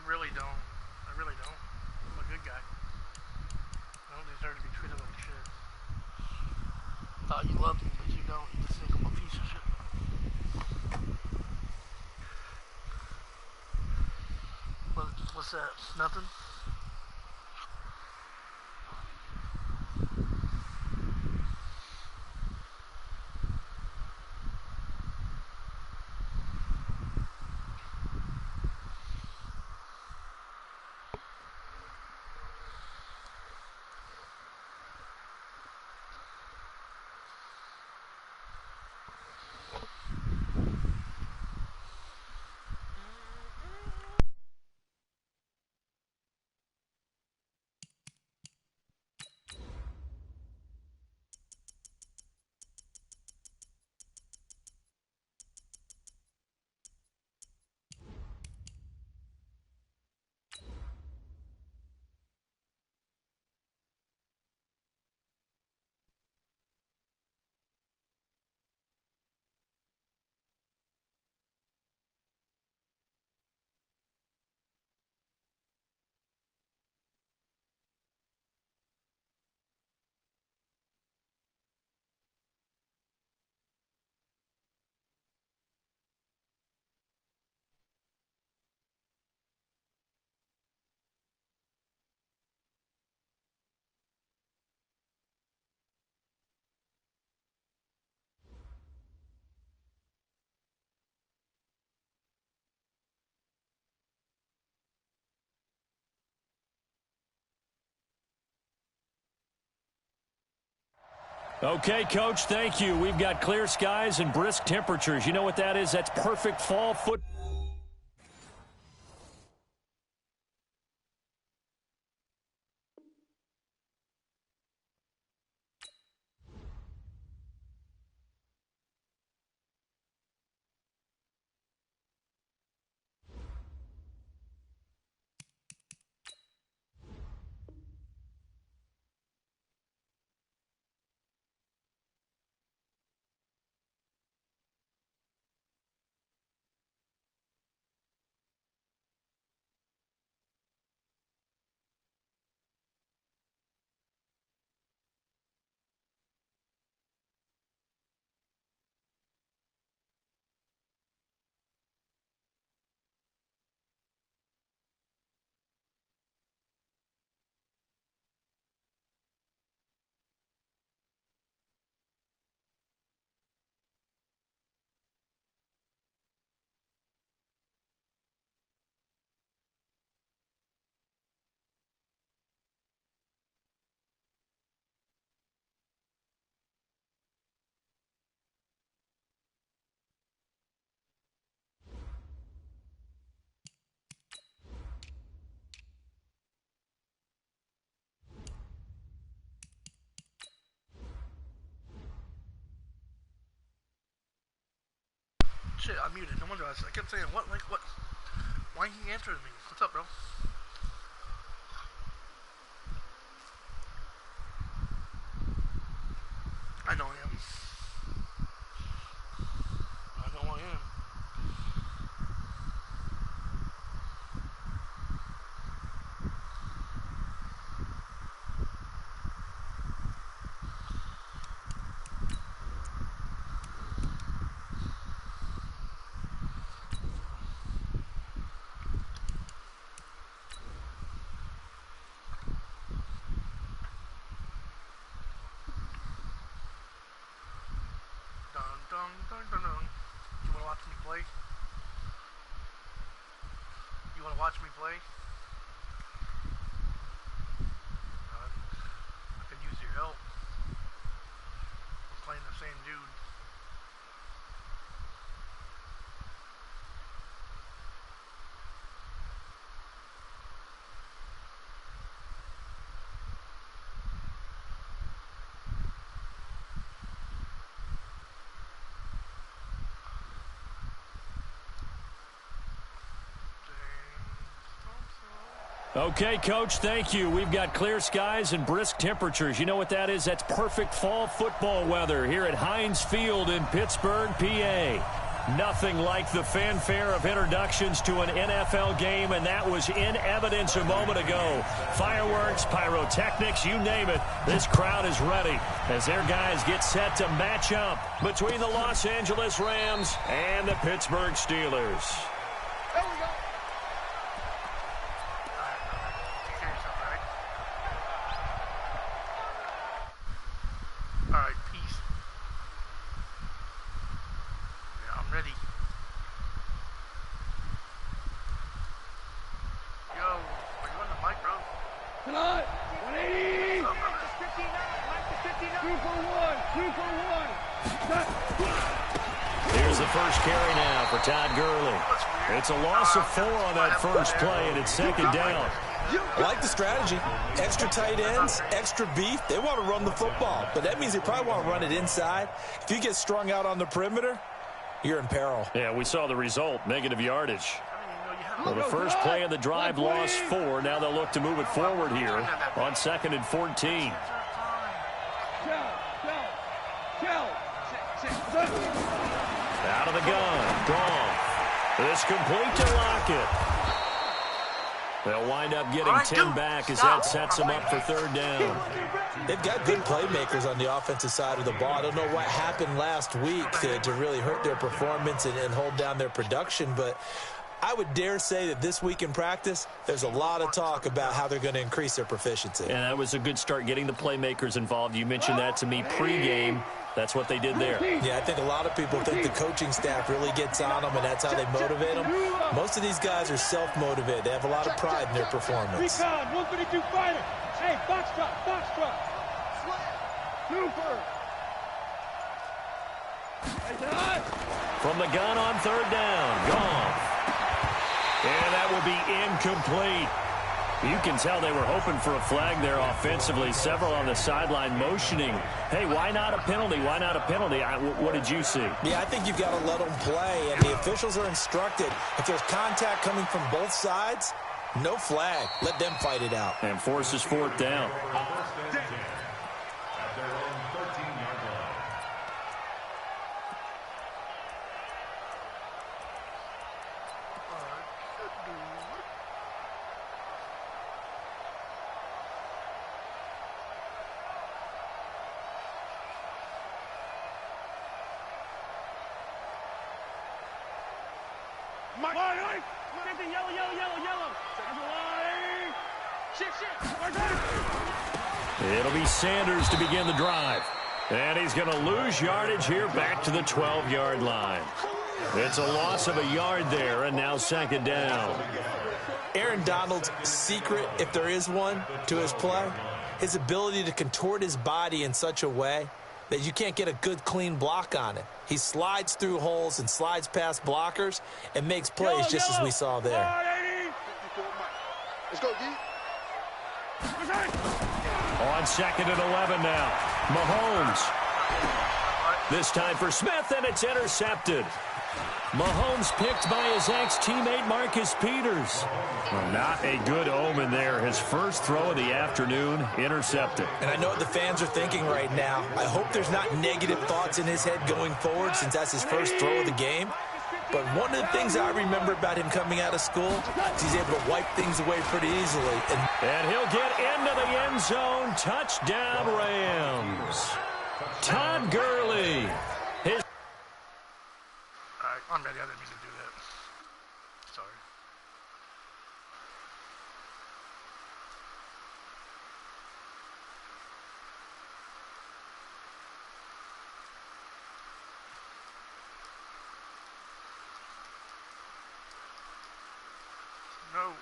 really don't. I really don't. I'm a good guy. I don't deserve to be treated like shit. Thought you loved me, but you don't. You just think I'm a piece of shit. What's that? Nothing? Okay, Coach, thank you. We've got clear skies and brisk temperatures. You know what that is? That's perfect fall football. Shit, I'm muted. No wonder I kept saying, what? Like, what? Why ain't he answering me? What's up, bro? I know I am. I know I am. Dun dun dun dun dun. You wanna watch me play? You wanna watch me play? I could use your help. I'm playing the same dude. Okay, Coach, thank you. We've got clear skies and brisk temperatures. You know what that is? That's perfect fall football weather here at Heinz Field in Pittsburgh, PA. Nothing like the fanfare of introductions to an NFL game, and that was in evidence a moment ago. Fireworks, pyrotechnics, you name it. This crowd is ready as their guys get set to match up between the Los Angeles Rams and the Pittsburgh Steelers. Here's the first carry now for Todd Gurley. It's a loss of 4 on that first play, and it's second down. I like the strategy. Extra tight ends, extra beef. They want to run the football, but that means they probably want to run it inside. If you get strung out on the perimeter, you're in peril. Yeah, we saw the result, negative yardage. Well, the first play of the drive lost 4. Now they'll look to move it forward here on 2nd and 14. Out of the gun. Gone. It's complete to Lockett. They'll wind up getting 10 back as that sets them up for third down. They've got good playmakers on the offensive side of the ball. I don't know what happened last week to really hurt their performance and hold down their production, but I would dare say that this week in practice, there's a lot of talk about how they're going to increase their proficiency. And that was a good start getting the playmakers involved. You mentioned that to me pregame. That's what they did there. Yeah, I think a lot of people think the coaching staff really gets on them, and that's how they motivate them. Most of these guys are self-motivated. They have a lot of pride in their performance. 152 fighter. Hey, box drop, box drop. Super. From the gun on third down. Gone. And that will be incomplete. You can tell they were hoping for a flag there offensively. Several on the sideline motioning. Hey, why not a penalty? Why not a penalty? What did you see? Yeah, I think you've got to let them play, and the officials are instructed. If there's contact coming from both sides, no flag. Let them fight it out. And forces fourth down. It'll be Sanders to begin the drive. And he's going to lose yardage here back to the 12-yard line. It's a loss of a yard there, and now second down. Aaron Donald's secret, if there is one, to his play, his ability to contort his body in such a way that you can't get a good, clean block on it. He slides through holes and slides past blockers and makes plays just as we saw there. Let's go, D. On 2nd and 11 now. Mahomes. This time for Smith, and it's intercepted. Mahomes picked by his ex-teammate Marcus Peters. Well, not a good omen there. His first throw of the afternoon, intercepted. And I know what the fans are thinking right now. I hope there's not negative thoughts in his head going forward since that's his first throw of the game. But one of the things I remember about him coming out of school is he's able to wipe things away pretty easily. And he'll get into the end zone. Touchdown, Rams. Todd Gurley. All right, I'm ready. I didn't mean to do that. Sorry. No.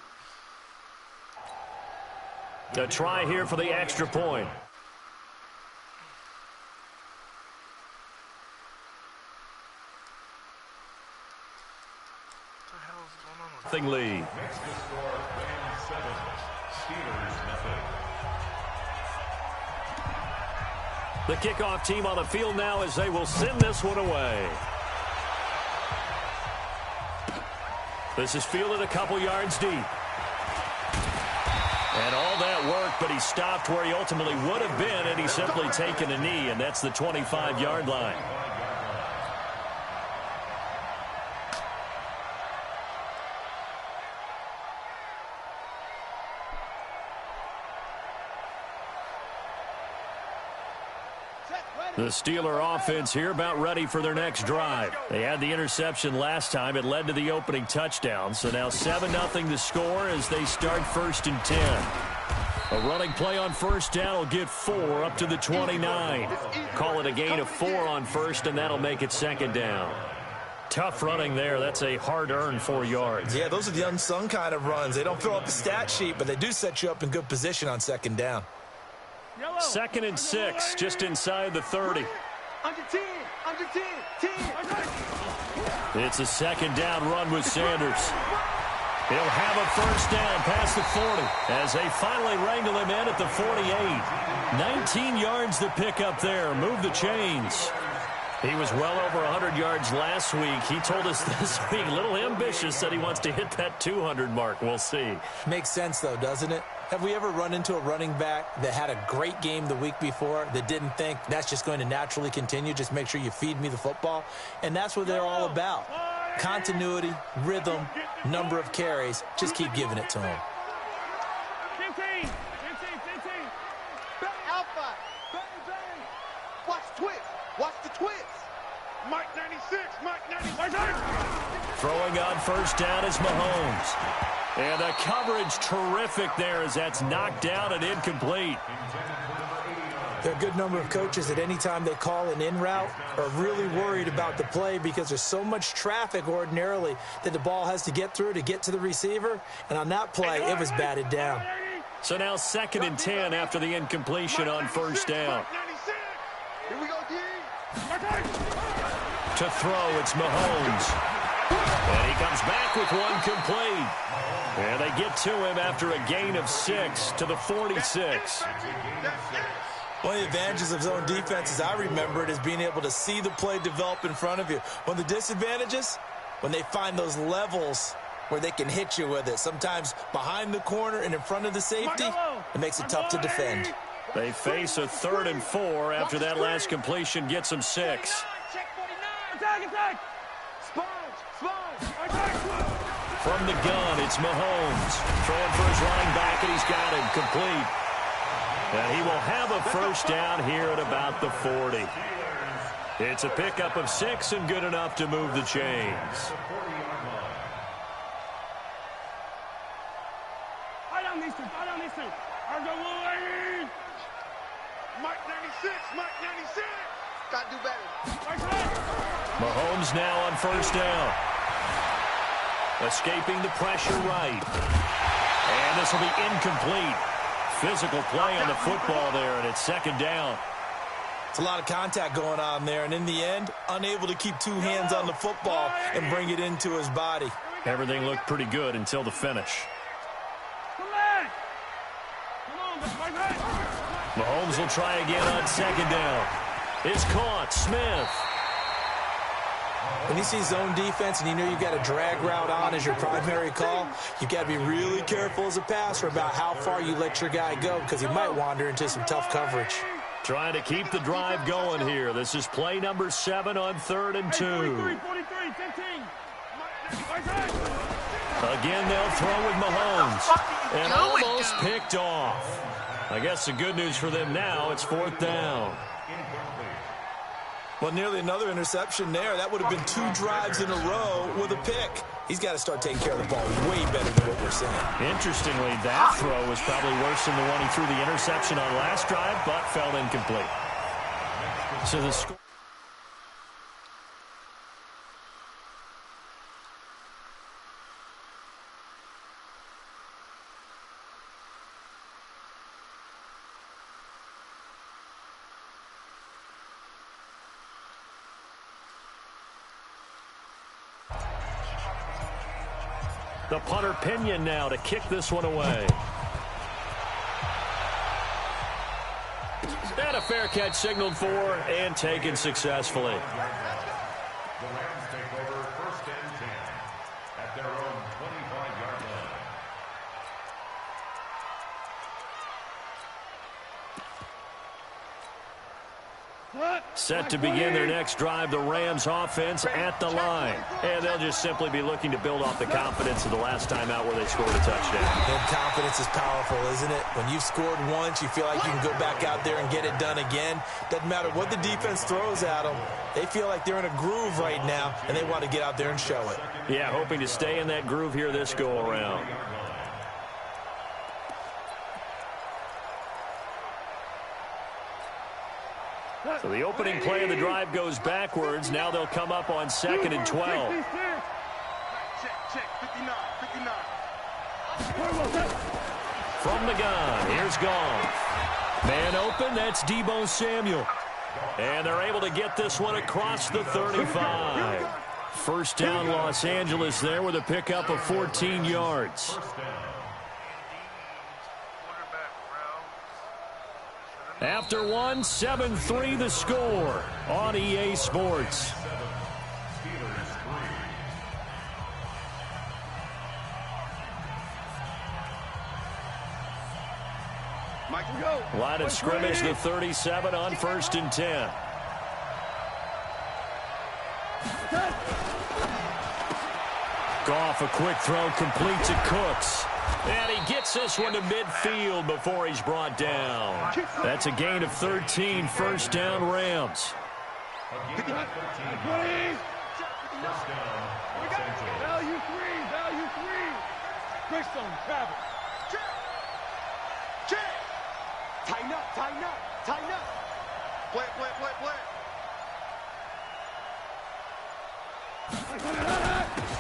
A try here for the extra point. What the hell is going on with Nothing lead. The kickoff team on the field now as they will send this one away. This is fielded a couple yards deep. And all that work, but he stopped where he ultimately would have been, and he's simply taken a knee, and that's the 25-yard line. The Steeler offense here about ready for their next drive. They had the interception last time. It led to the opening touchdown. So now 7-0 the score as they start 1st and 10. A running play on first down will get 4 up to the 29. Call it a gain of 4 on first, and that'll make it 2nd down. Tough running there. That's a hard-earned 4 yards. Yeah, those are the unsung kind of runs. They don't fill up the stat sheet, but they do set you up in good position on 2nd down. 2nd and 6, just inside the 30. Under 10, under 10, 10. It's a 2nd down run with Sanders. He'll have a first down past the 40 as they finally wrangle him in at the 48. 19 yards to pick up there. Move the chains. He was well over 100 yards last week. He told us this week, a little ambitious, said he wants to hit that 200 mark. We'll see. Makes sense, though, doesn't it? Have we ever run into a running back that had a great game the week before that didn't think that's just going to naturally continue? Just make sure you feed me the football. And that's what they're all about. Continuity, rhythm, number of carries. Just keep giving it to him. 15. Alpha. Bang, bang. Watch twist. Watch the twist. Mike 96. Mike 96. Throwing on first down is Mahomes. And the coverage terrific there as that's knocked down and incomplete. There are a good number of coaches that any time they call an in route are really worried about the play because there's so much traffic ordinarily that the ball has to get through to get to the receiver. And on that play, it was batted down. So now 2nd and 10 after the incompletion on first down. Here we go, D. To throw, it's Mahomes. And he comes back with one complete. And they get to him after a gain of 6 to the 46. One of the advantages of zone defense, as I remember it, is being able to see the play develop in front of you. One of the disadvantages, when they find those levels where they can hit you with it, sometimes behind the corner and in front of the safety, it makes it tough to defend. They face a 3rd and 4 after that last completion gets them 6. Attack. From the gun, it's Mahomes. Throwing for his running back, and he's got him complete. And he will have a first down here at about the 40. It's a pickup of 6 and good enough to move the chains. Eye down these two. Mike 96. Gotta do better. Mahomes now on first down. Escaping the pressure right. And this will be incomplete. Physical play on the football there, and it's 2nd down. It's a lot of contact going on there, and in the end, unable to keep 2 hands on the football and bring it into his body. Everything looked pretty good until the finish. Mahomes will try again on 2nd down. It's caught. Smith. When you see zone defense and you know you've got a drag route on as your primary call, you've got to be really careful as a passer about how far you let your guy go because he might wander into some tough coverage. Trying to keep the drive going here. This is play number 7 on 3rd and 2. Again, they'll throw with Mahomes. And almost picked off. I guess the good news for them now, it's 4th down. Well, nearly another interception there. That would have been 2 drives in a row with a pick. He's got to start taking care of the ball way better than what we're seeing. Interestingly, that throw was probably worse than the one he threw the interception on last drive, but fell incomplete. So the score. The punter Pinion now to kick this one away. And a fair catch signaled for and taken successfully. The Rams take over 1st and 10 at their own 25-yard line. Set to begin their next drive, the Rams offense at the line. And they'll just simply be looking to build off the confidence of the last time out where they scored a touchdown. And confidence is powerful, isn't it? When you've scored once, you feel like you can go back out there and get it done again. Doesn't matter what the defense throws at them. They feel like they're in a groove right now, and they want to get out there and show it. Yeah, hoping to stay in that groove here this go-around. So the opening play of the drive goes backwards. Now they'll come up on 2nd and 12. Check, 59. From the gun, here's Goff. Man open, that's Deebo Samuel. And they're able to get this one across the 35. First down, Los Angeles there with a pickup of 14 yards. After one, 7-3 the score on EA Sports. Line of scrimmage, the 37 on 1st and 10. Goff, a quick throw, complete to Cooks. And he gets this one to midfield before he's brought down. That's a gain of 13, first down Rams. Value three. Christian, Travis. Check. Tighten up. Play.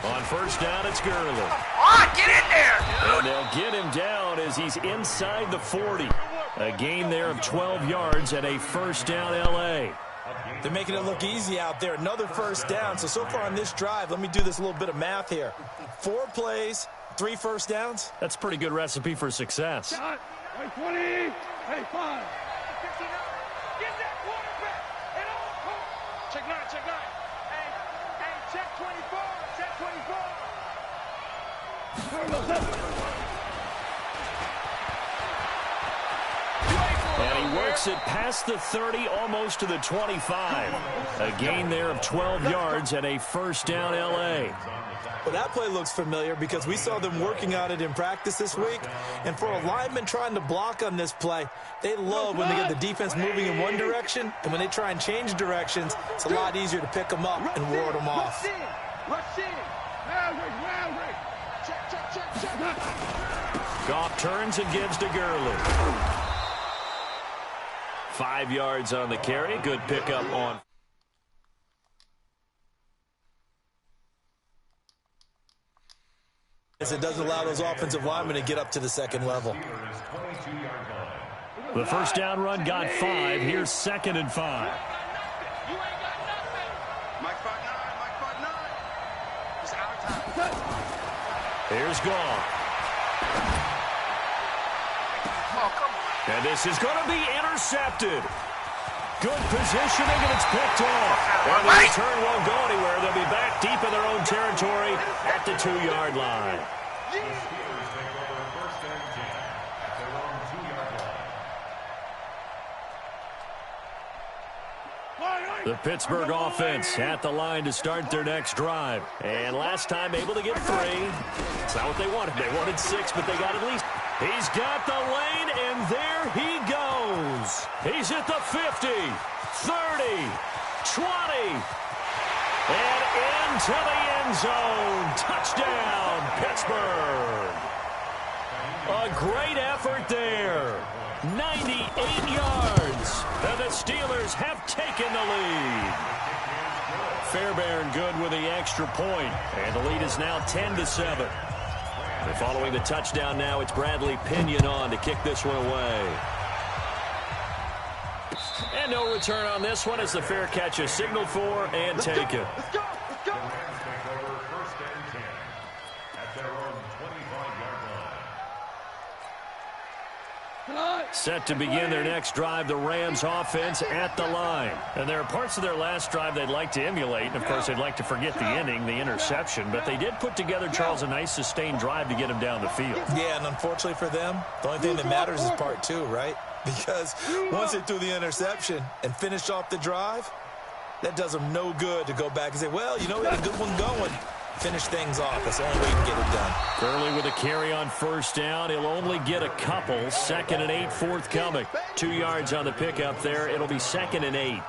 On first down, it's Gurley. Get in there, dude. And they'll get him down as he's inside the 40. A gain there of 12 yards and a first down L.A. They're making it look easy out there. Another first down. So far on this drive, let me do this little bit of math here. 4 plays, 3 first downs. That's a pretty good recipe for success. 20. Hey, 5. 59. Get that quarterback. And all. Check 9. Hey, check 24. And he works it past the 30, almost to the 25. A gain there of 12 yards and a first down L.A. Well, that play looks familiar because we saw them working on it in practice this week. And for a lineman trying to block on this play, they love when they get the defense moving in one direction. And when they try and change directions, it's a lot easier to pick them up and ward them off. Rush in. Check. Goff turns and gives to Gurley. 5 yards on the carry. Good pickup on. As it doesn't allow those offensive linemen to get up to the second level. The first down run got 5. Here's 2nd and 5. Mike 5-9. It's our time. Here's Goff. And this is going to be intercepted. Good positioning, and it's picked off. And the return won't go anywhere. They'll be back deep in their own territory at the 2-yard line. The Pittsburgh offense at the line to start their next drive. And last time able to get 3. It's not what they wanted. They wanted 6, but they got at least. He's got the lane, and there he goes. He's at the 50, 30, 20, and into the end zone. Touchdown, Pittsburgh. A great effort there. 98 yards. And the Steelers have taken the lead. Fairbairn good with the extra point. And the lead is now 10-7. And following the touchdown now, it's Bradley Pinion on to kick this one away. And no return on this one as the fair catch is signaled for and taken. Let's go. First and 10 at their own 25-yard line. Set to begin their next drive, the Rams offense at the line. And there are parts of their last drive they'd like to emulate. And, of course, they'd like to forget the inning, the interception. But they did put together, Charles, a nice sustained drive to get him down the field. Yeah, and unfortunately for them, the only thing that matters is part 2, right? because once they threw the interception and finished off the drive, that does them no good to go back and say, well, you know, we had a good one going. Finish things off. That's the only way you can get it done. Gurley with a carry on first down. He'll only get a couple. 2nd and 8 forthcoming. 2 yards on the pickup there. It'll be 2nd and 8.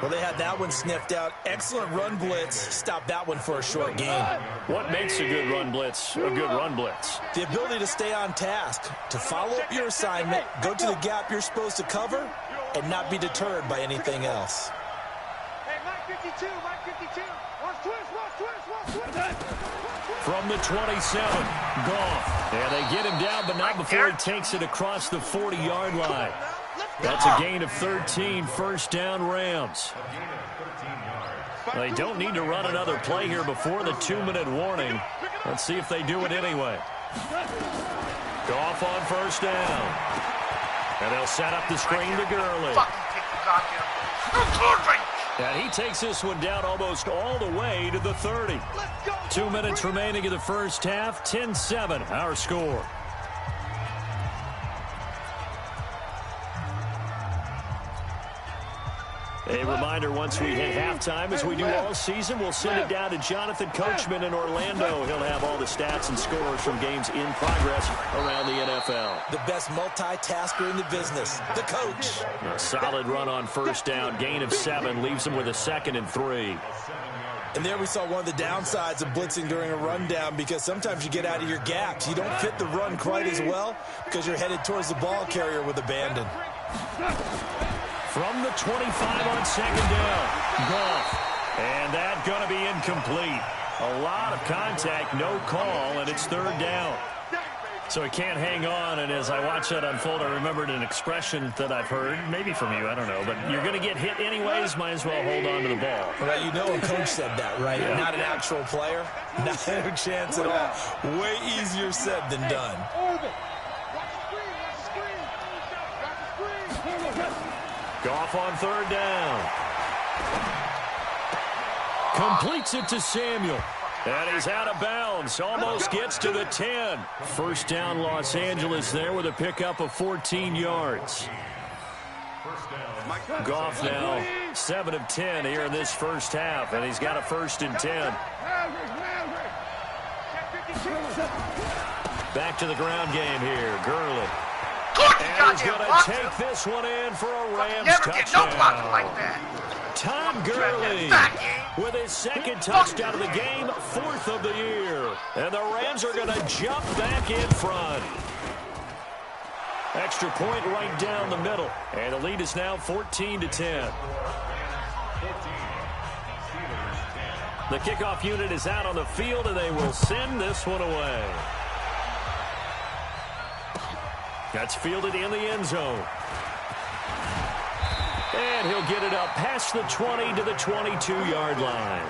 Well, they had that one sniffed out. Excellent run blitz. Stop that one for a short gain. What makes a good run blitz a good run blitz? The ability to stay on task, to follow up your assignment, go to the gap you're supposed to cover, and not be deterred by anything else. Hey, Mike 52, Mike 52. Watch twist, watch twist, watch twist. From the 27, Goff. And they get him down, but not before he takes it across the 40-yard line. That's a gain of 13, first down Rams. They don't need to run another play here before the 2-minute warning. Let's see if they do it anyway. Goff on first down. And they'll set up the screen to Gurley. And he takes this one down almost all the way to the 30. 2 minutes remaining in the first half. 10-7, our score. A reminder, once we hit halftime, as we do all season, we'll send it down to Jonathan Coachman in Orlando. He'll have all the stats and scores from games in progress around the NFL. The best multitasker in the business, the coach. A solid run on first down, gain of 7, leaves him with a 2nd and 3. And there we saw one of the downsides of blitzing during a rundown, because sometimes you get out of your gaps. You don't fit the run quite as well because you're headed towards the ball carrier with abandon. From the 25 on 2nd down, Goff. And that's going to be incomplete. A lot of contact, no call, and it's 3rd down. So he can't hang on, and as I watch that unfold, I remembered an expression that I've heard, maybe from you, I don't know, but you're going to get hit anyways, might as well hold on to the ball. Right, you know a coach said that, right? Yeah. Not an actual player. Not a chance at all. Way easier said than done. Goff on 3rd down. Completes it to Samuel. And he's out of bounds. Almost gets to the 10. First down Los Angeles there with a pickup of 14 yards. Goff now 7 of 10 here in this first half. And he's got a 1st and 10. Back to the ground game here. Gurley. And he's going to take this one in for a Rams touchdown. No like that. Todd Gurley with his 2nd touchdown of the game, 4th of the year. And the Rams are going to jump back in front. Extra point right down the middle. And the lead is now 14-10. The kickoff unit is out on the field, and they will send this one away. That's fielded in the end zone. And he'll get it up past the 20 to the 22-yard line.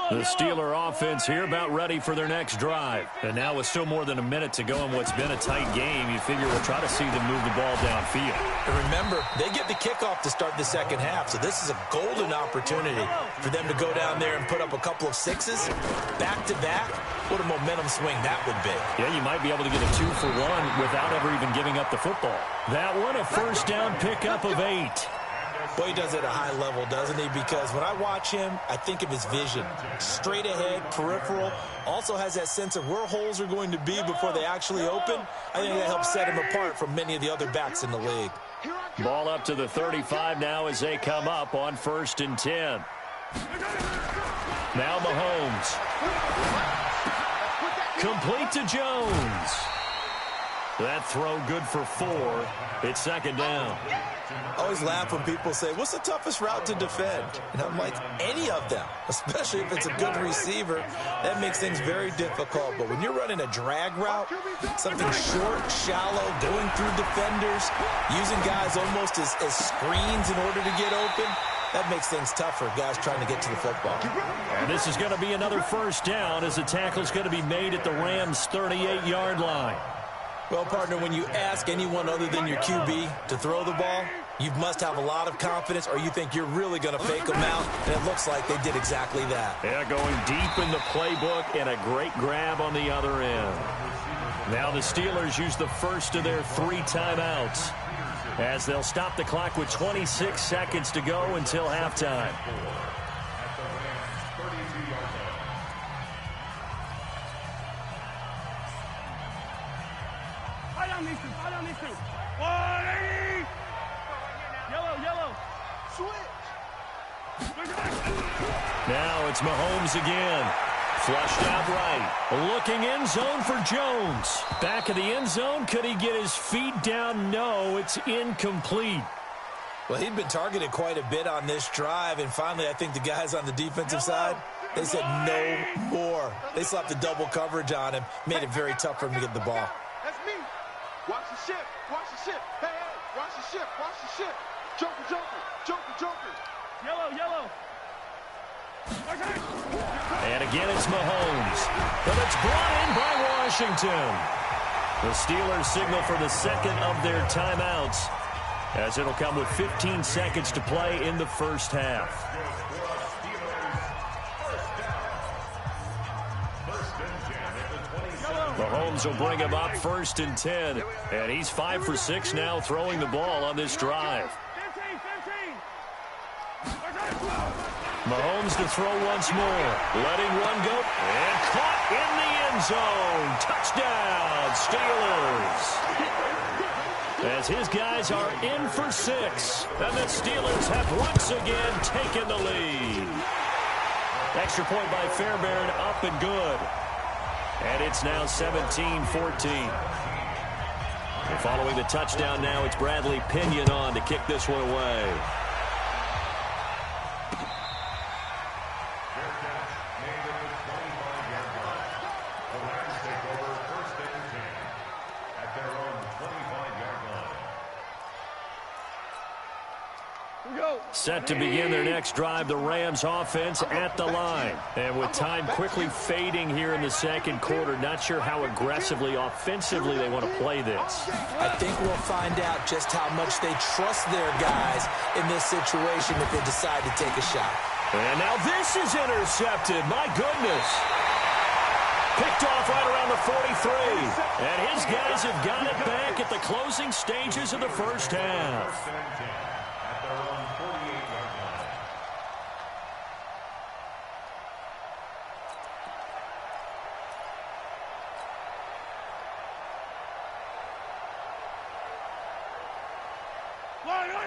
The Steeler offense here about ready for their next drive. And now with still more than a minute to go in what's been a tight game, you figure we'll try to see them move the ball downfield. And remember, they get the kickoff to start the second half, so this is a golden opportunity for them to go down there and put up a couple of 6s back-to-back. What a momentum swing that would be. Yeah, you might be able to get a 2-for-1 without ever even giving up the football. That one, a first down pickup of 8. Boy, he does it at a high level, doesn't he? Because when I watch him, I think of his vision. Straight ahead, peripheral. Also has that sense of where holes are going to be before they actually open. I think that helps set him apart from many of the other backs in the league. Ball up to the 35 now as they come up on 1st and 10. Now Mahomes. Complete to Jones. That throw good for 4. It's 2nd down. I always laugh when people say, what's the toughest route to defend? And I'm like, any of them, especially if it's a good receiver. That makes things very difficult. But when you're running a drag route, something short, shallow, going through defenders, using guys almost as screens in order to get open, that makes things tougher, guys trying to get to the football. And this is going to be another first down as the tackle's going to be made at the Rams' 38-yard line. Well, partner, when you ask anyone other than your QB to throw the ball, you must have a lot of confidence or you think you're really going to fake them out, and it looks like they did exactly that. Yeah, going deep in the playbook and a great grab on the other end. Now the Steelers use the first of their 3 timeouts as they'll stop the clock with 26 seconds to go until halftime. Now it's Mahomes again. Flushed out right. Looking end zone for Jones. Back of the end zone. Could he get his feet down? No, it's incomplete. Well, he'd been targeted quite a bit on this drive, and finally I think the guys on the defensive side, they said no more. They slapped the double coverage on him, made it very tough for him to get the ball. That's me. Watch the ship. Watch the ship. Hey, hey, watch the ship. Watch the ship. Joker, Joker. Joker, Joker. Yellow, yellow. And again, it's Mahomes. But it's brought in by Washington. The Steelers signal for the second of their timeouts, as it'll come with 15 seconds to play in the first half. Mahomes will bring him up 1st and 10. And he's 5 for 6 now throwing the ball on this drive. Mahomes to throw once more. Letting one go. And caught in the end zone. Touchdown, Steelers. As his guys are in for 6. And the Steelers have once again taken the lead. Extra point by Fairbairn, up and good. And it's now 17-14. And following the touchdown now, it's Bradley Pinion on to kick this one away. Set to begin their next drive, the Rams offense at the line. And with time quickly fading here in the second quarter, not sure how aggressively, offensively they want to play this. I think we'll find out just how much they trust their guys in this situation if they decide to take a shot. And now this is intercepted. My goodness. Picked off right around the 43. And his guys have got it back at the closing stages of the first half.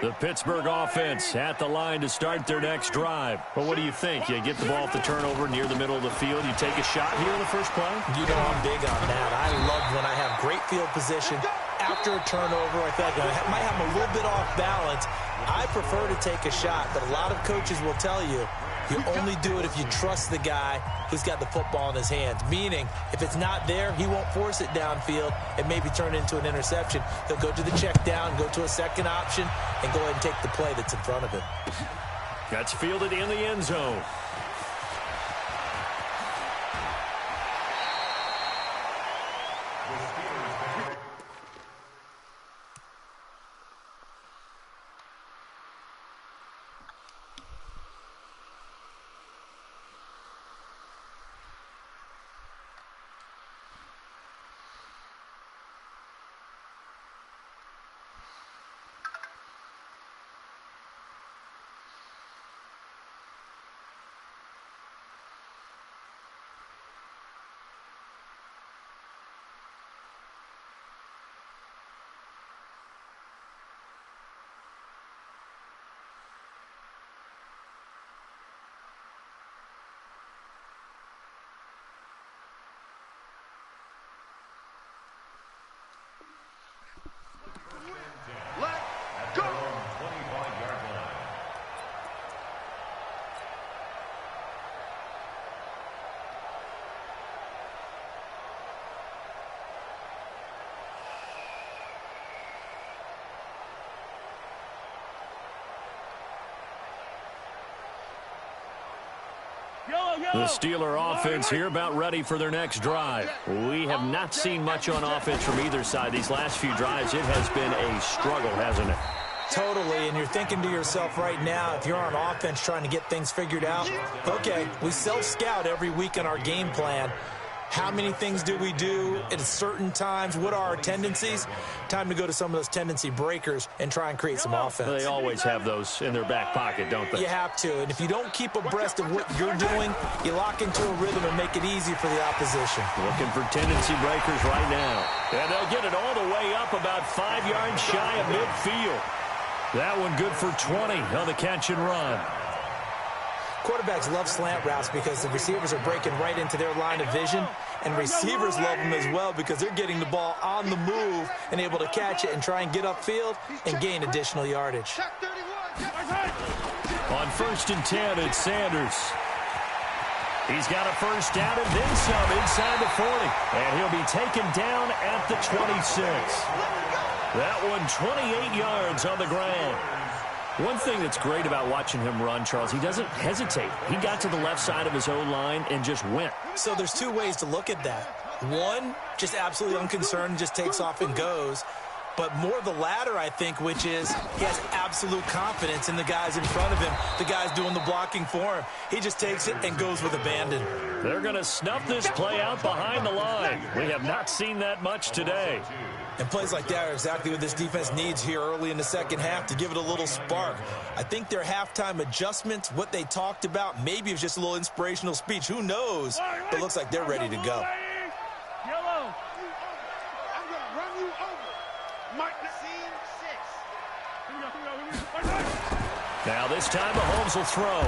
The Pittsburgh offense at the line to start their next drive. Well, what do you think? You get the ball off the turnover near the middle of the field. You take a shot here in the first play? You know I'm big on that. I love when I have great field position. After a turnover, I feel like I might have a little bit off balance. I prefer to take a shot, but a lot of coaches will tell you, you only do it if you trust the guy who's got the football in his hands. Meaning, if it's not there, he won't force it downfield and maybe turn it into an interception. He'll go to the check down, go to a second option, and go ahead and take the play that's in front of him. That's fielded in the end zone. The Steeler offense here about ready for their next drive. We have not seen much on offense from either side. These last few drives, it has been a struggle, hasn't it? Totally, and you're thinking to yourself right now, if you're on offense trying to get things figured out, okay, we self-scout every week in our game plan. How many things do we do at certain times? What are our tendencies? Time to go to some of those tendency breakers and try and create some offense. They always have those in their back pocket, don't they? You have to, and if you don't keep abreast of what you're doing, you lock into a rhythm and make it easy for the opposition. Looking for tendency breakers right now. And they'll get it all the way up about 5 yards shy of midfield. That one good for 20 on the catch and run. Quarterbacks love slant routes because the receivers are breaking right into their line of vision, and receivers love them as well because they're getting the ball on the move and able to catch it and try and get upfield and gain additional yardage. On 1st and 10, it's Sanders. He's got a first down and then some inside the 40, and he'll be taken down at the 26. That one 28 yards on the ground. One thing that's great about watching him run, Charles, he doesn't hesitate. He got to the left side of his own line and just went. So there's two ways to look at that. One, just absolutely unconcerned, just takes off and goes. But more the latter, I think, which is he has absolute confidence in the guys in front of him, the guys doing the blocking for him. He just takes it and goes with abandon. They're going to snuff this play out behind the line. We have not seen that much today. And plays like that are exactly what this defense needs here early in the second half to give it a little spark. I think their halftime adjustments, what they talked about, maybe it was just a little inspirational speech. Who knows? But it looks like they're ready to go. Yellow. I'm going to run you over. Mike, scene 6. Now this time Mahomes will throw.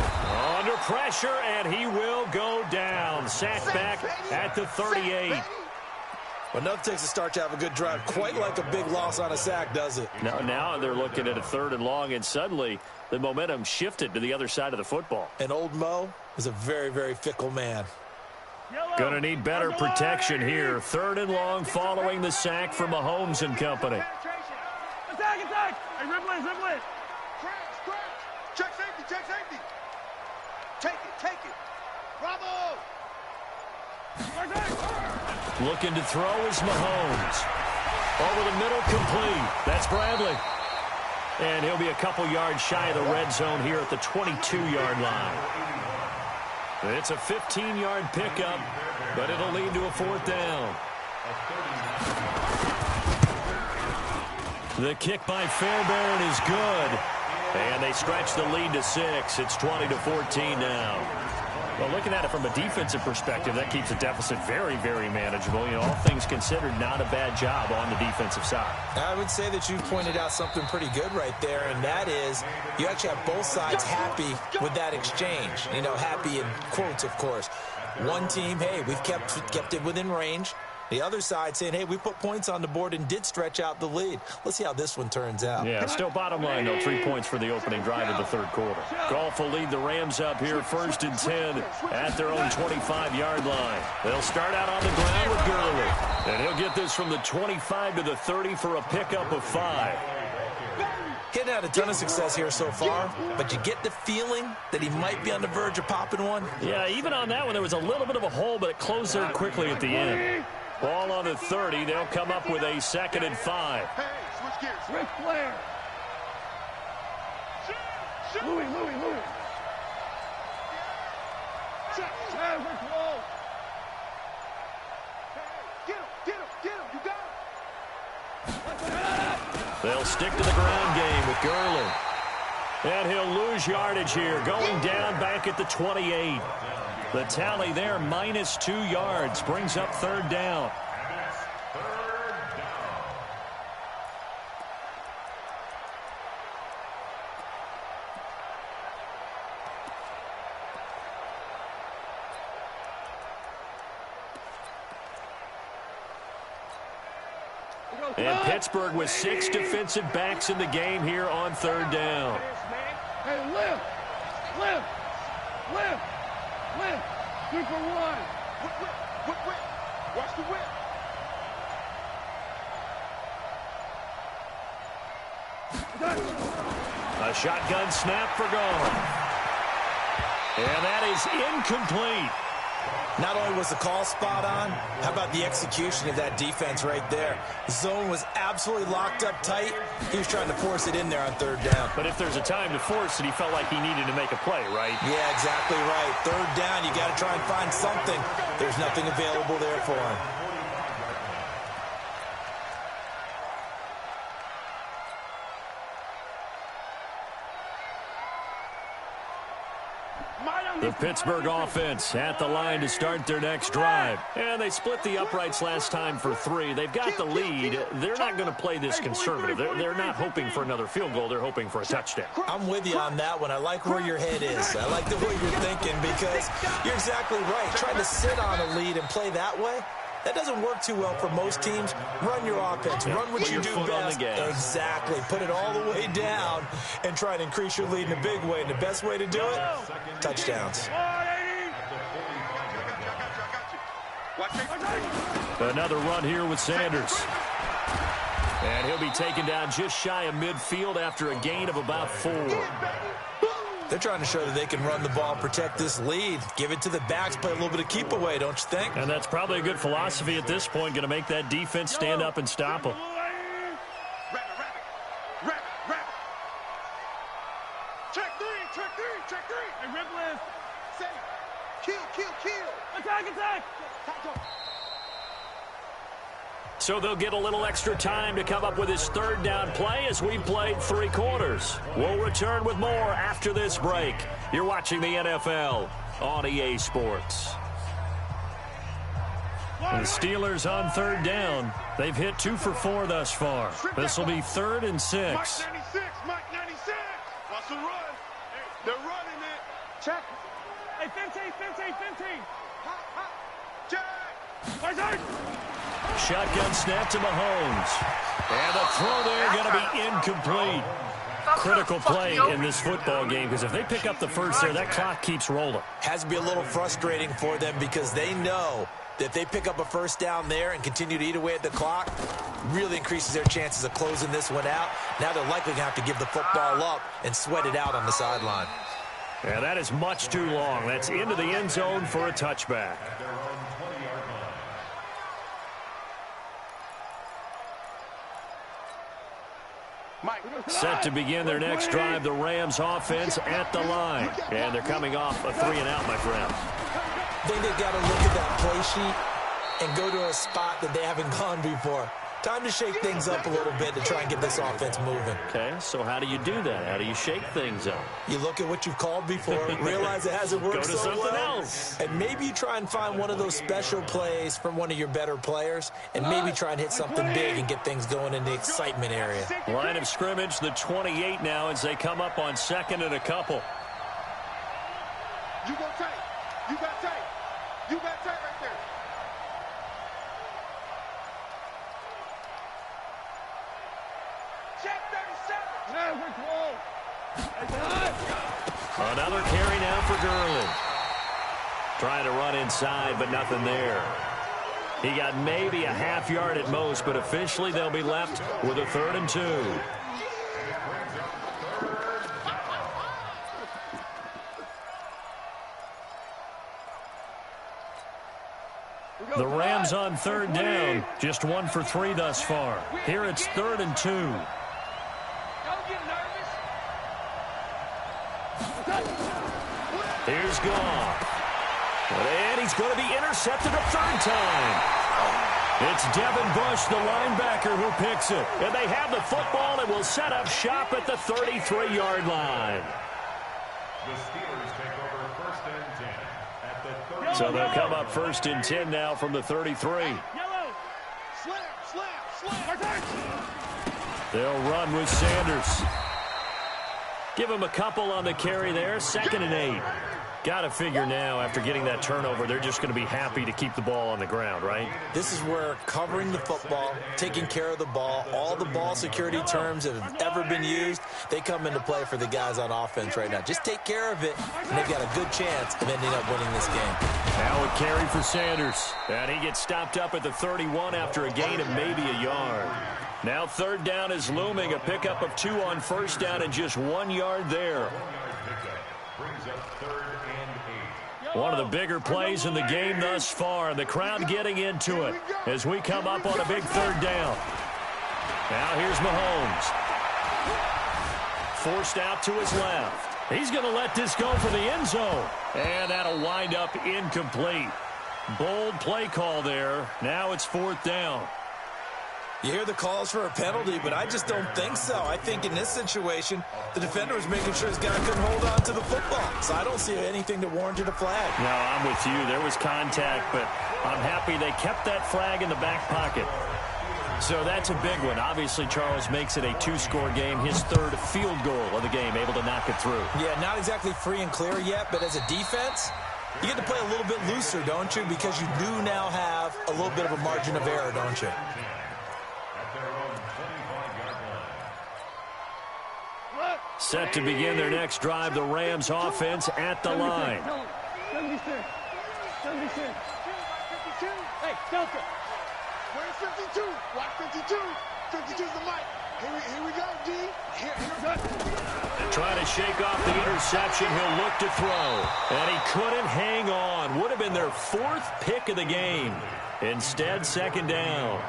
Under pressure, and he will go down. Sacked back at the 38. Well, nothing takes a start to have a good drive. Quite like a big loss on a sack, does it? Now they're looking at a 3rd and long, and suddenly the momentum shifted to the other side of the football. And old Mo is a very, very fickle man. Going to need better protection here. 3rd and long following the sack from Mahomes and company. Attack! Hey, dribble it! Scratch! Check safety! Take it! Bravo! Looking to throw is Mahomes. Over the middle, complete. That's Bradley. And he'll be a couple yards shy of the red zone here at the 22-yard line. It's a 15-yard pickup, but it'll lead to a 4th down. The kick by Fairbairn is good. And they stretch the lead to 6. It's 20-14 now. Well, looking at it from a defensive perspective, that keeps the deficit very, very manageable. You know, all things considered, not a bad job on the defensive side. I would say that you've pointed out something pretty good right there, and that is you actually have both sides happy with that exchange. You know, happy in quotes, of course. One team, hey, we've kept it within range. The other side saying, hey, we put points on the board and did stretch out the lead. Let's see how this one turns out. Yeah, still bottom line, though, 3 points for the opening drive of the 3rd quarter. Goff will lead the Rams up here 1st and 10 at their own 25-yard line. They'll start out on the ground with Gurley. And he'll get this from the 25 to the 30 for a pickup of 5. Getting had a ton of success here so far, but you get the feeling that he might be on the verge of popping one. Yeah, even on that one, there was a little bit of a hole, but it closed there quickly at the end. Ball on the 30. They'll come up with a 2nd and 5. Hey, switch gears. Ric Flair. Louis. Check. Get him. You got him. They'll stick to the ground game with Gurley. And he'll lose yardage here, going down back at the 28. The tally there, -2 yards, brings up 3rd down. And Pittsburgh with 6 defensive backs in the game here on 3rd down. Hey, lift. 2 for 1. Whip. Watch the whip. A shotgun snap for Goff. And that is incomplete. Not only was the call spot on, how about the execution of that defense right there? The zone was absolutely locked up tight. He was trying to force it in there on third down. But if there's a time to force it, he felt like he needed to make a play, right? Yeah, exactly right. Third down, you got to try and find something. There's nothing available there for him. The Pittsburgh offense at the line to start their next drive. And they split the uprights last time for 3. They've got the lead. They're not going to play this conservative. They're not hoping for another field goal. They're hoping for a touchdown. I'm with you on that one. I like where your head is. I like the way you're thinking because you're exactly right. Trying to sit on a lead and play that way, that doesn't work too well for most teams. Run your offense. Run what you do best. Exactly. Put it all the way down and try to increase your lead in a big way. And the best way to do it, touchdowns. Another run here with Sanders. And he'll be taken down just shy of midfield after a gain of about 4. They're trying to show that they can run the ball, protect this lead, give it to the backs, play a little bit of keep away, don't you think? And that's probably a good philosophy at this point, going to make that defense stand up and stop them. Check three. And rip list. Say, kill. Attack. So they'll get a little extra time to come up with his third down play as we've played 3 quarters. We'll return with more after this break. You're watching the NFL on EA Sports. And the Steelers on third down. They've hit 2 for 4 thus far. This will be 3rd and 6. Mike 96. Watch the run. They're running it. Check. Hey, 15. Check. Shotgun snap to Mahomes. And the throw there going to be incomplete. Critical play in this football game because if they pick up the first there, that clock keeps rolling. Has to be a little frustrating for them because they know that if they pick up a first down there and continue to eat away at the clock, really increases their chances of closing this one out. Now they're likely going to have to give the football up and sweat it out on the sideline. Yeah, that is much too long. That's into the end zone for a touchback. Set to begin their next drive, the Rams offense at the line. And they're coming off a 3 and out, my friend. I think they've got to look at that play sheet and go to a spot that they haven't gone before. Time to shake things up a little bit to try and get this offense moving. Okay, so how do you do that? How do you shake things up? You look at what you've called before, realize it hasn't worked so well. Go to something else. And maybe you try and find one of those special plays from one of your better players, and maybe try and hit something big and get things going in the excitement area. Line of scrimmage, the 28 now as they come up on 2nd and a couple. You got tight. You got tight right there. Another carry now for Gurley. Trying to run inside, but nothing there. He got maybe a half yard at most, but officially they'll be left with a 3rd and 2. The Rams on 3rd down, just 1 for 3 thus far. Here it's 3rd and 2. Here's Goff. And he's going to be intercepted a 3rd time. It's Devin Bush, the linebacker, who picks it. And they have the football and will set up shop at the 33-yard line. The Steelers take over 1st and 10 at the 30. So they'll come up 1st and 10 now from the 33. They'll run with Sanders. Give him a couple on the carry there. 2nd and 8. Got to figure now, after getting that turnover, they're just going to be happy to keep the ball on the ground, right? This is where covering the football, taking care of the ball, all the ball security terms that have ever been used, they come into play for the guys on offense right now. Just take care of it, and they've got a good chance of ending up winning this game. Now a carry for Sanders. And he gets stopped up at the 31 after a gain of maybe a yard. Now 3rd down is looming, a pickup of 2 on 1st down and just 1 yard there. Brings up 3rd and 8. One of the bigger plays in the game thus far. The crowd getting into it as we come up on a big 3rd down. Now here's Mahomes. Forced out to his left. He's going to let this go for the end zone. And that'll wind up incomplete. Bold play call there. Now it's 4th down. You hear the calls for a penalty, but I just don't think so. I think in this situation, the defender was making sure his guy couldn't hold on to the football. So I don't see anything that warranted a flag. No, I'm with you. There was contact, but I'm happy they kept that flag in the back pocket. So that's a big one. Obviously, Charles makes it a 2-score game. His 3rd field goal of the game, able to knock it through. Yeah, not exactly free and clear yet, but as a defense, you get to play a little bit looser, don't you? Because you do now have a little bit of a margin of error, don't you? Set to begin their next drive, the Rams offense at the line. 76. 76. Hey, Delta. Where's 52? Watch 52. 52's the mic. Here we go, D. Trying to shake off the interception. He'll look to throw. And he couldn't hang on. Would have been their 4th pick of the game. Instead, 2nd down.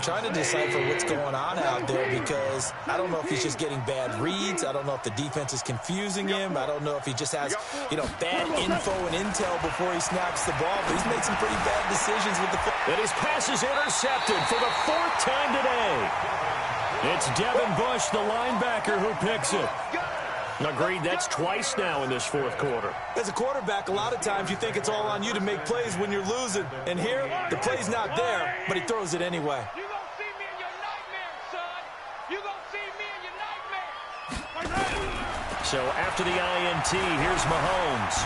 Trying to decipher what's going on out there because I don't know if he's just getting bad reads. I don't know if the defense is confusing him. I don't know if he just has, bad info and intel before he snaps the ball. But he's made some pretty bad decisions with the football. And his pass is intercepted for the 4th time today. It's Devin Bush, the linebacker, who picks it. Agreed, that's twice now in this 4th quarter. As a quarterback, a lot of times you think it's all on you to make plays when you're losing. And here, the play's not there, but he throws it anyway. You gonna see me in your nightmare, son. You gonna see me in your nightmare. So after the INT, here's Mahomes.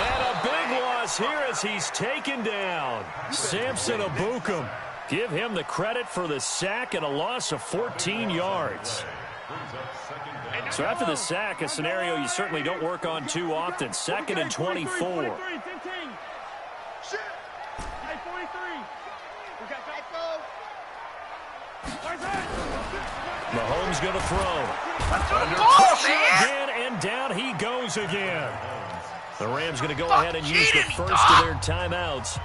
And a big loss here as he's taken down. Samson Ebukam. Give him the credit for the sack and a loss of 14 yards. So after the sack, a scenario you certainly don't work on too often. 2nd and 24. Mahomes going to throw. Under pressure again, and down he goes again. The Rams going to go ahead and use the first of their timeouts.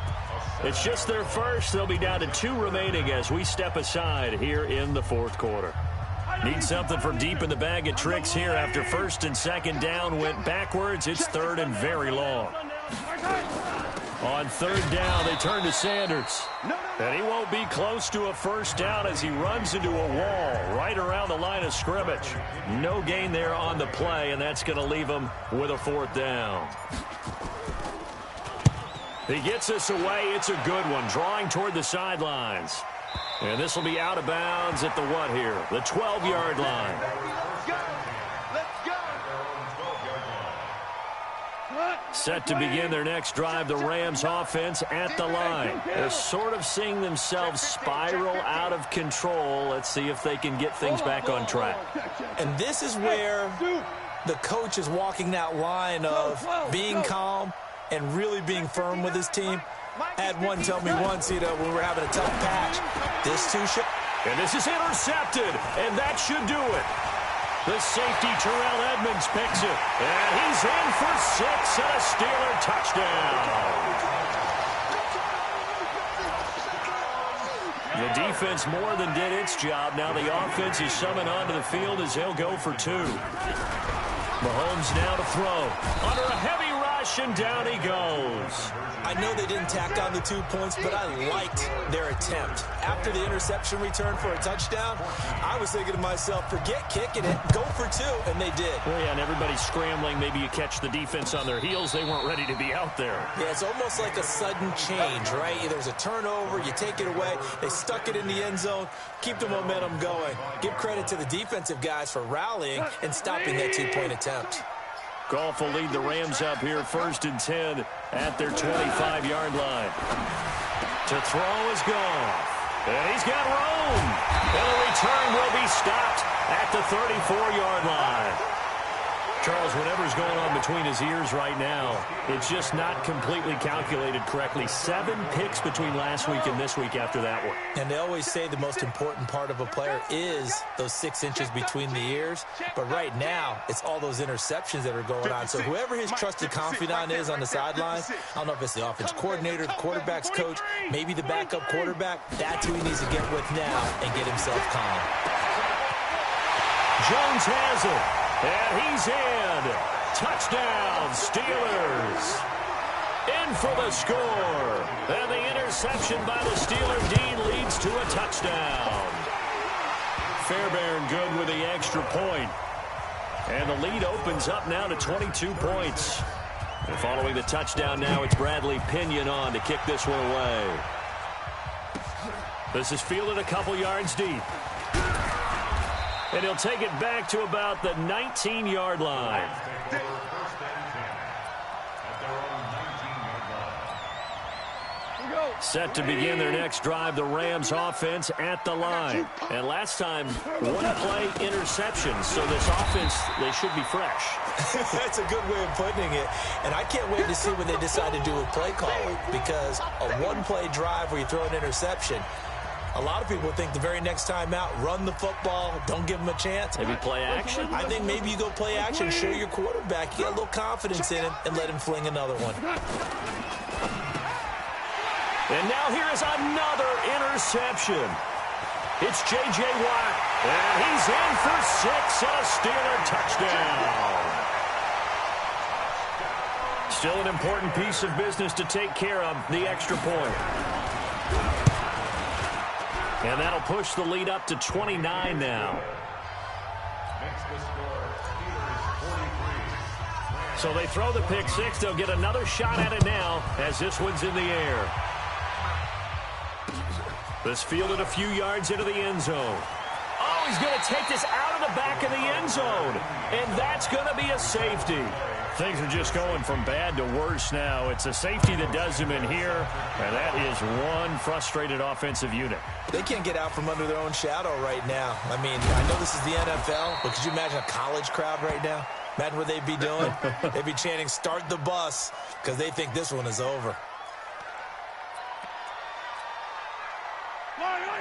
It's just their first. They'll be down to 2 remaining as we step aside here in the 4th quarter. Need something from deep in the bag of tricks here after 1st and 2nd down went backwards. It's 3rd and very long. On 3rd down, they turn to Sanders. And he won't be close to a 1st down as he runs into a wall right around the line of scrimmage. No gain there on the play, and that's going to leave him with a 4th down. He gets us away. It's a good one, drawing toward the sidelines. And this will be out of bounds at the what here? The 12-yard line. Let's go. Set to begin their next drive, the Rams offense at the line. They're sort of seeing themselves spiral out of control. Let's see if they can get things back on track. And this is where the coach is walking that line of being calm and really being firm with his team. I had one tell me once, when we were having a tough patch, this too should. And this is intercepted, and that should do it. The safety, Terrell Edmonds, picks it. And he's in for 6 and a Steeler touchdown. The defense more than did its job. Now the offense is summoned onto the field as they'll go for 2. Mahomes now to throw. Under a heavy rush, and down he goes. I know they didn't tack on the 2 points, but I liked their attempt. After the interception return for a touchdown, I was thinking to myself, forget kicking it, go for 2, and they did. Well, yeah, and everybody's scrambling. Maybe you catch the defense on their heels. They weren't ready to be out there. Yeah, it's almost like a sudden change, right? There's a turnover, you take it away, they stuck it in the end zone, keep the momentum going. Give credit to the defensive guys for rallying and stopping that 2-point attempt. Goff will lead the Rams up here 1st and 10 at their 25-yard line. To throw is Goff. And he's got room. And the return will be stopped at the 34-yard line. Charles, whatever's going on between his ears right now, it's just not completely calculated correctly. 7 picks between last week and this week after that one. And they always say the most important part of a player is those 6 inches between the ears. But right now, it's all those interceptions that are going on. So whoever his trusted confidant is on the sideline, I don't know if it's the offense coordinator, the quarterback's coach, maybe the backup quarterback, that's who he needs to get with now and get himself calm. Jones has it. And he's in. Touchdown, Steelers. In for the score. And the interception by the Steeler D leads to a touchdown. Fairbairn good with the extra point. And the lead opens up now to 22 points. And following the touchdown now, it's Bradley Pinion on to kick this one away. This is fielded a couple yards deep. And he'll take it back to about the 19-yard line. Set to begin their next drive, the Rams offense at the line. And last time, 1-play interception. So this offense, they should be fresh. That's a good way of putting it. And I can't wait to see when they decide to do a play calling, because a 1-play drive where you throw an interception, a lot of people think the very next time out, run the football, don't give them a chance. Maybe play action? I think maybe you go play action, show your quarterback, you got a little confidence in him, and let him fling another one. And now here is another interception. It's J.J. Watt, and he's in for 6 and a Steeler touchdown. Still an important piece of business to take care of, the extra point. And that'll push the lead up to 29 now. So they throw the pick 6. They'll get another shot at it now as this one's in the air. This fielded a few yards into the end zone. Oh, he's going to take this out of the back of the end zone. And that's going to be a safety. Things are just going from bad to worse now. It's a safety that does them in here, and that is one frustrated offensive unit. They can't get out from under their own shadow right now. I mean, I know this is the NFL, but could you imagine a college crowd right now? Imagine what they'd be doing. They'd be chanting, "Start the bus," because they think this one is over.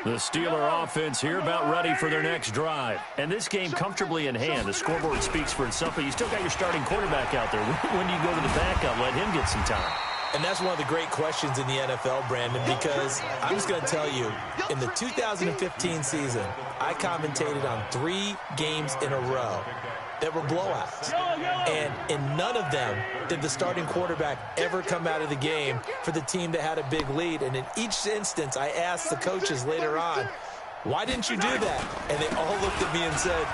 The Steeler offense here about ready for their next drive. And this game comfortably in hand. The scoreboard speaks for itself, but you still got your starting quarterback out there. When do you go to the backup? Let him get some time. And that's one of the great questions in the NFL, Brandon, because I'm just going to tell you, in the 2015 season, I commentated on 3 games in a row that were blowouts. And in none of them did the starting quarterback ever come out of the game for the team that had a big lead. And in each instance, I asked the coaches later on, why didn't you do that? And they all looked at me and said,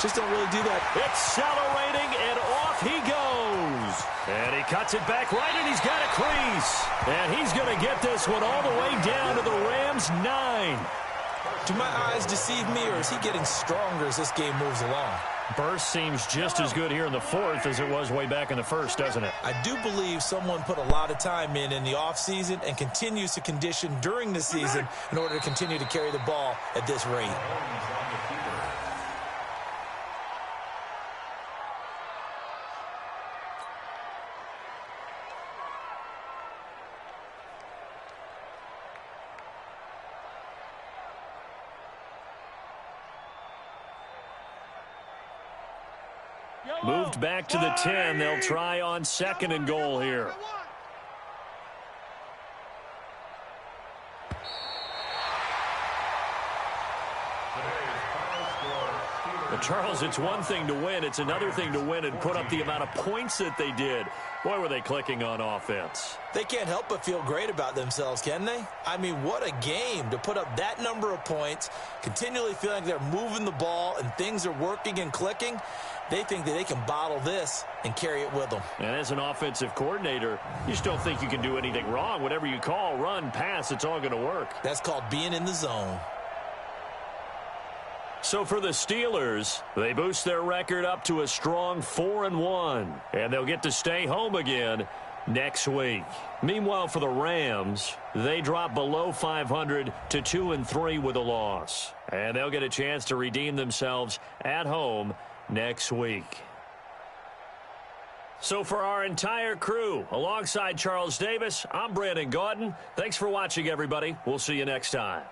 just don't really do that. Accelerating, and off he goes. And he cuts it back right, and he's got a crease. And he's going to get this one all the way down to the Rams' 9. Do my eyes deceive me, or is he getting stronger as this game moves along? Burst seems just as good here in the 4th as it was way back in the 1st, doesn't it? I do believe someone put a lot of time in the offseason and continues to condition during the season in order to continue to carry the ball at this rate. Moved back to the 10. They'll try on 2nd and goal here. But Charles, it's one thing to win. It's another thing to win and put up the amount of points that they did. Boy, were they clicking on offense. They can't help but feel great about themselves, can they? I mean, what a game to put up that number of points, continually feeling like they're moving the ball and things are working and clicking. They think that they can bottle this and carry it with them. And as an offensive coordinator, you just don't think you can do anything wrong. Whatever you call, run, pass, it's all going to work. That's called being in the zone. So for the Steelers, they boost their record up to a strong 4-1, and they'll get to stay home again next week. Meanwhile, for the Rams, they drop below 500 to 2-3 with a loss, and they'll get a chance to redeem themselves at home next week. So for our entire crew, alongside Charles Davis, I'm Brandon Gaudin. Thanks for watching, everybody. We'll see you next time.